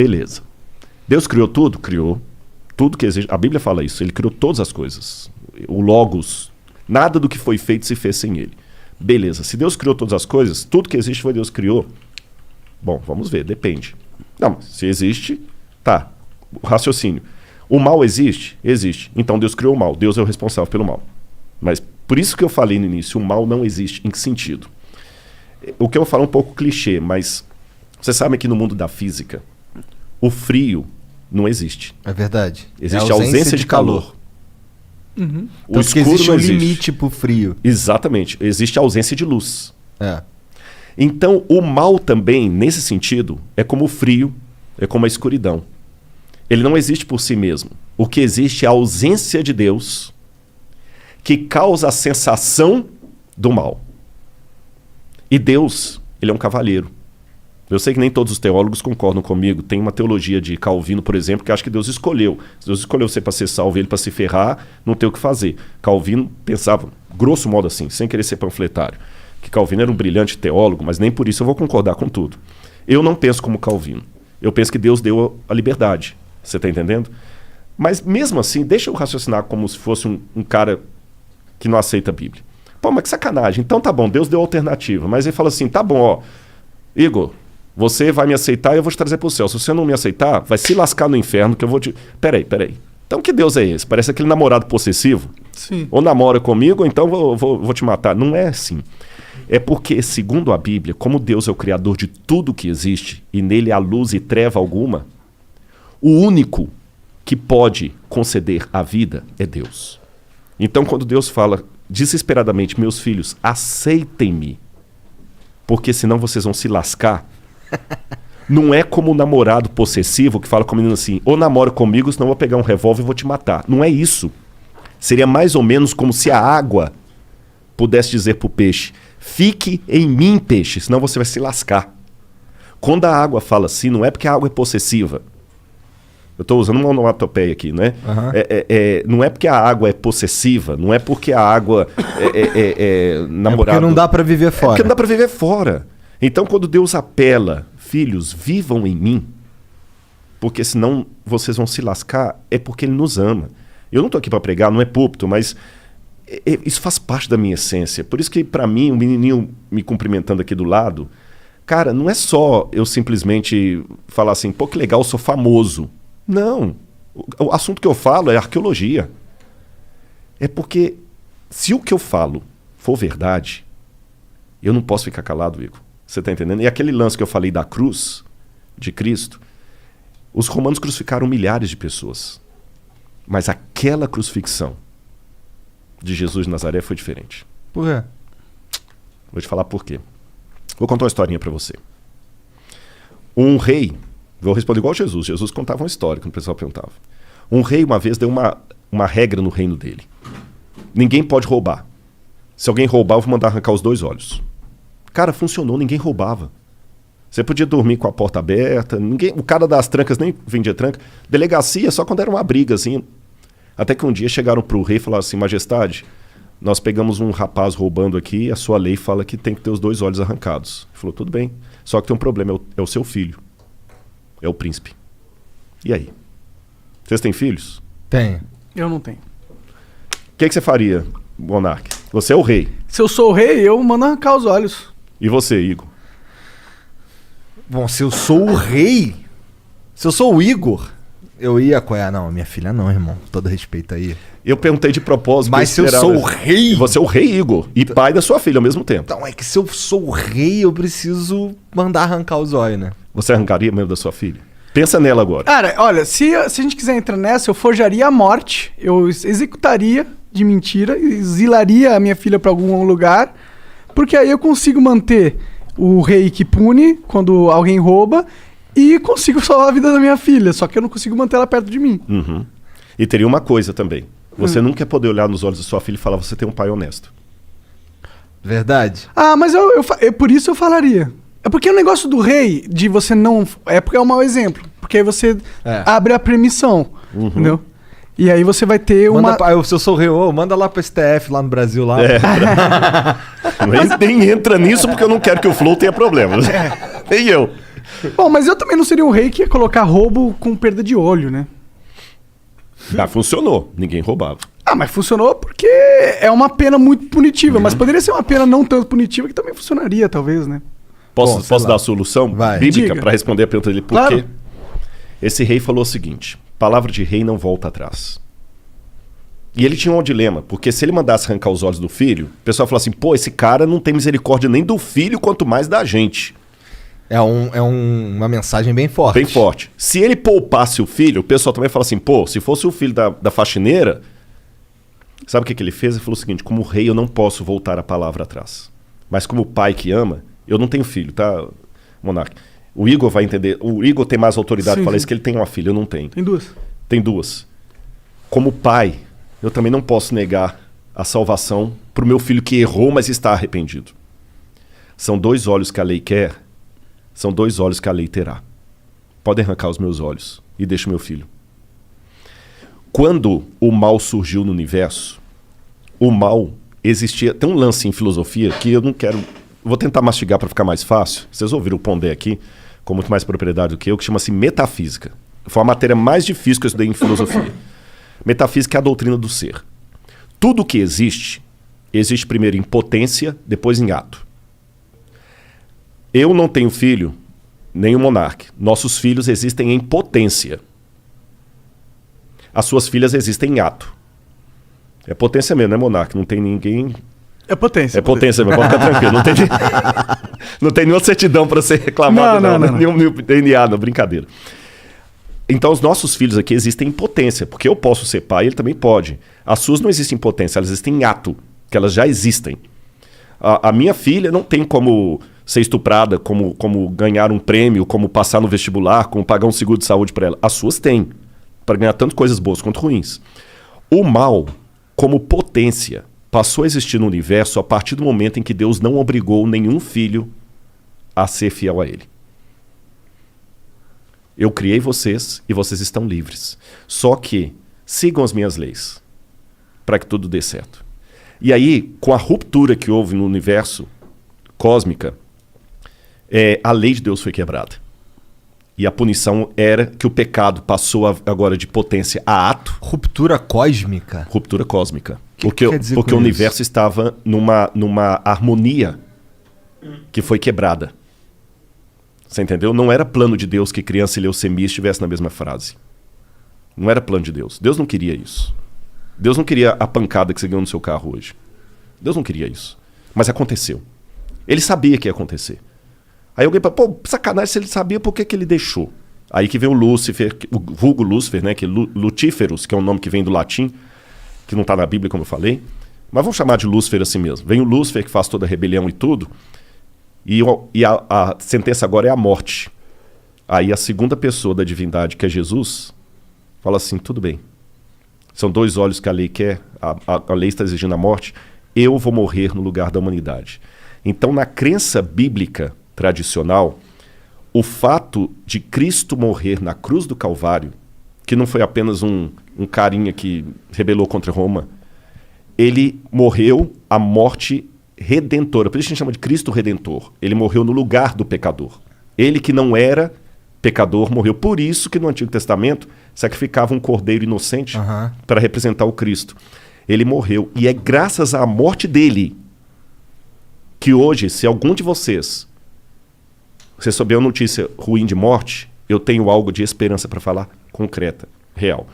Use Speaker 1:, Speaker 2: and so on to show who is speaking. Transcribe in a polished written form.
Speaker 1: Beleza. Deus criou tudo? Criou. Tudo que existe. A Bíblia fala isso. Ele criou todas as coisas. O Logos. Nada do que foi feito se fez sem ele. Beleza. Se Deus criou todas as coisas, tudo que existe foi Deus que criou. Bom, vamos ver. Depende. Não, se existe, tá. O raciocínio. O mal existe? Existe. Então Deus criou o mal. Deus é o responsável pelo mal. Mas por isso que eu falei no início, o mal não existe. Em que sentido? O que eu vou falar é um pouco clichê, mas você sabe que no mundo da física, o frio não existe.
Speaker 2: É verdade.
Speaker 1: Existe ausência de calor.
Speaker 2: Uhum.
Speaker 1: O escuro
Speaker 2: existe
Speaker 1: não
Speaker 2: um
Speaker 1: existe.
Speaker 2: limite pro frio.
Speaker 1: Exatamente. Existe a ausência de luz.
Speaker 2: É.
Speaker 1: Então, o mal também, nesse sentido, é como o frio, é como a escuridão. Ele não existe por si mesmo. O que existe é a ausência de Deus que causa a sensação do mal. E Deus, ele é um cavalheiro. Eu sei que nem todos os teólogos concordam comigo. Tem uma teologia de Calvino, por exemplo, que acha que Deus escolheu. Deus escolheu você para ser salvo e ele para se ferrar, não tem o que fazer. Calvino pensava, grosso modo assim, sem querer ser panfletário, que Calvino era um brilhante teólogo, mas nem por isso eu vou concordar com tudo. Eu não penso como Calvino. Eu penso que Deus deu a liberdade. Você está entendendo? Mas mesmo assim, deixa eu raciocinar como se fosse um cara que não aceita a Bíblia. Pô, mas que sacanagem. Então tá bom, Deus deu alternativa. Mas ele fala assim, tá bom, ó, Igor, você vai me aceitar e eu vou te trazer pro céu. Se você não me aceitar, vai se lascar no inferno que eu vou te... Peraí. Então que Deus é esse? Parece aquele namorado possessivo.
Speaker 3: Sim.
Speaker 1: Ou namora comigo, ou então vou te matar. Não é assim. É porque, segundo a Bíblia, como Deus é o criador de tudo que existe, e nele há luz e treva alguma, o único que pode conceder a vida é Deus. Então, quando Deus fala desesperadamente, meus filhos, aceitem-me, porque senão vocês vão se lascar, não é como o namorado possessivo que fala com o menino assim, ou namora comigo, senão eu vou pegar um revólver e vou te matar. Não é isso. Seria mais ou menos como se a água pudesse dizer para o peixe, fique em mim, peixe, senão você vai se lascar. Quando a água fala assim, não é porque a água é possessiva. Eu estou usando uma onomatopeia aqui, né?
Speaker 2: Uhum.
Speaker 1: Não é porque a água é possessiva, não é porque a água é namorado.
Speaker 2: É porque não dá para viver fora.
Speaker 1: É porque não dá para viver fora. Então, quando Deus apela, filhos, vivam em mim, porque senão vocês vão se lascar, é porque Ele nos ama. Eu não estou aqui para pregar, não é púlpito, mas isso faz parte da minha essência. Por isso que, para mim, um menininho me cumprimentando aqui do lado, cara, não é só eu simplesmente falar assim, pô, que legal, eu sou famoso. Não. O assunto que eu falo é arqueologia. É porque se o que eu falo for verdade, eu não posso ficar calado, Igor. Você está entendendo? E aquele lance que eu falei da cruz de Cristo, os romanos crucificaram milhares de pessoas. Mas aquela crucifixão de Jesus de Nazaré foi diferente.
Speaker 2: Por quê?
Speaker 1: Vou te falar por quê. Vou contar uma historinha para você. Um rei, vou responder igual Jesus. Jesus contava uma história, quando o pessoal perguntava. Um rei, uma vez, deu uma regra no reino dele. Ninguém pode roubar. Se alguém roubar, eu vou mandar arrancar os 2 olhos. Cara, funcionou, ninguém roubava. Você podia dormir com a porta aberta, o cara das trancas nem vendia tranca. Delegacia só quando era uma briga, assim. Até que um dia chegaram pro rei e falaram assim, majestade, nós pegamos um rapaz roubando aqui, a sua lei fala que tem que ter os 2 olhos arrancados. Ele falou, tudo bem, só que tem um problema, é o seu filho. É o príncipe. E aí? Vocês têm filhos?
Speaker 2: Tenho.
Speaker 3: Eu não tenho.
Speaker 1: O que você faria, monarca? Você é o rei.
Speaker 3: Se eu sou o rei, eu mando arrancar os olhos.
Speaker 1: E você, Igor?
Speaker 2: Bom, se eu sou o rei, se eu sou o Igor, eu ia apoiar. Não, minha filha não, irmão. Todo respeito aí.
Speaker 1: Eu perguntei de propósito.
Speaker 2: Mas se eu sou o rei...
Speaker 1: Você é o rei, Igor. E pai da sua filha ao mesmo tempo.
Speaker 2: Então, é que se eu sou o rei, eu preciso mandar arrancar os olhos, né?
Speaker 1: Você arrancaria mesmo da sua filha? Pensa nela agora.
Speaker 3: Cara, olha, se a gente quiser entrar nessa, eu forjaria a morte, eu executaria de mentira, exilaria a minha filha pra algum lugar, porque aí eu consigo manter o rei que pune quando alguém rouba e consigo salvar a vida da minha filha, só que eu não consigo manter ela perto de mim.
Speaker 1: Uhum. E teria uma coisa também. Você nunca ia poder olhar nos olhos da sua filha e falar, você tem um pai honesto.
Speaker 2: Verdade.
Speaker 3: Ah, mas por isso eu falaria. É porque o negócio do rei, de você não... É porque é um mau exemplo. Porque aí você abre a permissão, entendeu? E aí você vai ter
Speaker 2: se eu sou o rei, manda lá pro STF, lá no Brasil, lá.
Speaker 1: Mas nem entra nisso porque eu não quero que o Flow tenha problemas. Nem eu.
Speaker 3: Bom, mas eu também não seria um rei que ia colocar roubo com perda de olho, né?
Speaker 1: Ah, funcionou. Ninguém roubava.
Speaker 3: Ah, mas funcionou porque é uma pena muito punitiva. Mas poderia ser uma pena não tanto punitiva que também funcionaria, talvez, né?
Speaker 1: Posso
Speaker 2: sei lá.
Speaker 1: dar a solução
Speaker 2: Vai.
Speaker 1: bíblica
Speaker 3: Diga.
Speaker 1: para responder a pergunta dele? Por
Speaker 3: Claro.
Speaker 1: quê? Esse rei falou o seguinte: palavra de rei não volta atrás. E ele tinha um dilema, porque se ele mandasse arrancar os olhos do filho, o pessoal falou assim: pô, esse cara não tem misericórdia nem do filho, quanto mais da gente.
Speaker 2: Uma mensagem bem forte.
Speaker 1: Bem forte. Se ele poupasse o filho, o pessoal também fala assim: pô, se fosse o filho da faxineira. Sabe o que ele fez? Ele falou o seguinte: como rei eu não posso voltar a palavra atrás. Mas como pai que ama, eu não tenho filho, tá, Monark? O Igor vai entender. O Igor tem mais autoridade para falar isso, que ele tem uma filha, eu não tenho.
Speaker 3: Tem duas.
Speaker 1: Tem duas. Como pai, eu também não posso negar a salvação para o meu filho que errou, mas está arrependido. São 2 olhos que a lei quer, são 2 olhos que a lei terá. Podem arrancar os meus olhos e deixa o meu filho. Quando o mal surgiu no universo, o mal existia. Tem um lance em filosofia que eu não quero. Vou tentar mastigar para ficar mais fácil. Vocês ouviram o Pondé aqui, com muito mais propriedade do que eu, que chama-se metafísica. Foi a matéria mais difícil que eu estudei em filosofia. Metafísica é a doutrina do ser. Tudo que existe primeiro em potência, depois em ato. Eu não tenho filho, nem o Monark. Nossos filhos existem em potência. As suas filhas existem em ato. É potência mesmo, né, Monark? Não tem ninguém...
Speaker 3: É potência.
Speaker 1: É potência mesmo, pode ficar tranquilo. Não tem nenhuma certidão para ser reclamado,
Speaker 3: Não.
Speaker 1: Nenhum DNA, não, brincadeira. Então, os nossos filhos aqui existem em potência, porque eu posso ser pai, ele também pode. As suas não existem em potência, elas existem em ato, que elas já existem. A minha filha não tem como ser estuprada, como ganhar um prêmio, como passar no vestibular, como pagar um seguro de saúde para ela. As suas têm, para ganhar tanto coisas boas quanto ruins. O mal, como potência, passou a existir no universo a partir do momento em que Deus não obrigou nenhum filho a ser fiel a ele. Eu criei vocês e vocês estão livres. Só que sigam as minhas leis para que tudo dê certo. E aí, com a ruptura que houve no universo cósmica, a lei de Deus foi quebrada. E a punição era que o pecado passou agora de potência a ato.
Speaker 2: Ruptura cósmica?
Speaker 1: Ruptura cósmica.
Speaker 2: Que quer dizer
Speaker 1: porque
Speaker 2: com
Speaker 1: o universo estava numa harmonia que foi quebrada. Você entendeu? Não era plano de Deus que criança e leucemia estivessem na mesma frase. Não era plano de Deus. Deus não queria isso. Deus não queria a pancada que você ganhou no seu carro hoje. Deus não queria isso. Mas aconteceu. Ele sabia que ia acontecer. Aí alguém fala, pô, sacanagem, se ele sabia, por que ele deixou? Aí que vem o Lúcifer, o vulgo Lúcifer, né? Que Lutíferos, que é um nome que vem do latim, que não está na Bíblia, como eu falei. Mas vamos chamar de Lúcifer assim mesmo. Vem o Lúcifer, que faz toda a rebelião e tudo. E a sentença agora é a morte. Aí a segunda pessoa da divindade, que é Jesus, fala assim, tudo bem. São 2 olhos que a lei quer, a lei está exigindo a morte, eu vou morrer no lugar da humanidade. Então, na crença bíblica tradicional, o fato de Cristo morrer na cruz do Calvário, que não foi apenas um carinha que rebelou contra Roma, ele morreu a morte redentora. Por isso a gente chama de Cristo Redentor. Ele morreu no lugar do pecador. Ele que não era pecador morreu. Por isso que no Antigo Testamento sacrificava um cordeiro inocente para representar o Cristo. Ele morreu. E é graças à morte dele que hoje, se algum de vocês souber uma notícia ruim de morte, eu tenho algo de esperança para falar, concreta, real.